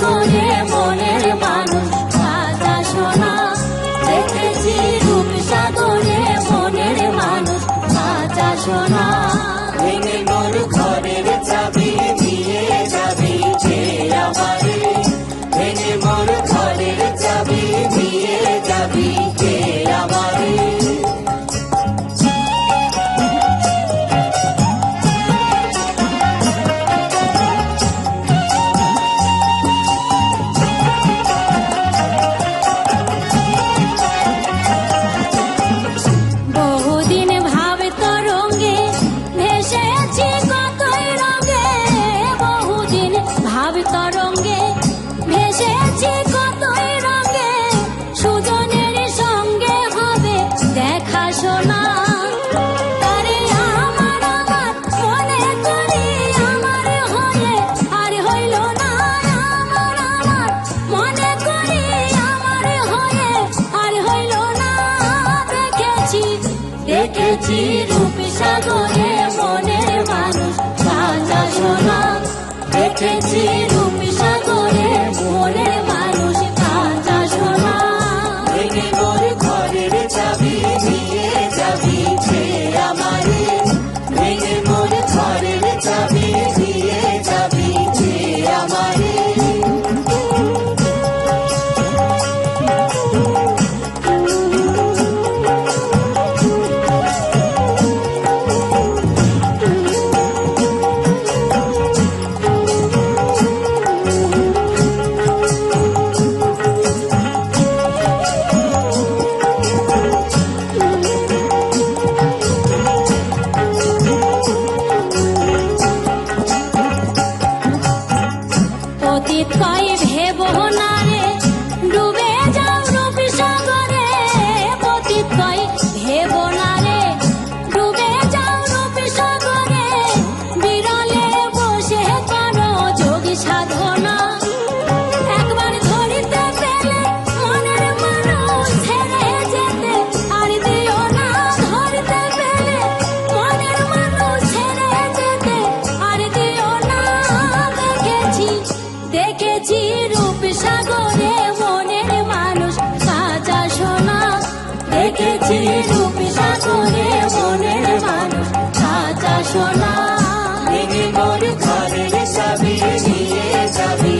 সাগরে মনের মানুষ কাঁচা সোনা। দেখেছি রূপ সাগরে মনের মানুষ কাঁচা সোনা। ভেঙে মোর ঘরের চাবি দিয়ে যাবি যে আমারে, ভেঙে মোর ঘরের চাবি দিয়ে যাবি যে আমারে। বহুদিন ভাব তরঙ্গে ভেসেছি কতই রঙে, বহুদিন ভাব তরঙ্গে ভেসেছি কতই রঙে। সুজনের সঙ্গে হবে দেখা শোনা। তারে আমার আমার মনে করি আমার হয়ে আর হইল না। আমার আমার মনে করি আমার হয়ে আর হইল না। দেখেছি রূপ সাগরে মনের মানুষ কাঁচা সোনা। দেখেছি রূপ সাগরে মনের মানুষ কাঁচা সোনা। ভেঙে মোর ঘরের চাবি দিয়ে যাবি যে আমারে, ভেঙে মোর ঘরের চাবি দিয়ে যাবি যে আমারে। অতীত কয় ভেব না রে ডুবে যাও রূপ সাগরে। অতীত কয় ভেব না রে ডুবে যাও রূপ সাগরে। বিরলে বসে করো যোগ সাধনা। একবার ধরিতে পেলে মনের মানুষ ছেড়ে যেতে আর দিও না। ধরিতে পেলে মনের মানুষ ছেড়ে যেতে আর দিও না। দেখেছি রূপ সাগরে মনের মানুষ কাঁচা সোনা। দেখেছি রূপ সাগরে মনের মানুষ কাঁচা সোনা। ভেঙে মোর ঘরের চাবি দিয়ে যাবি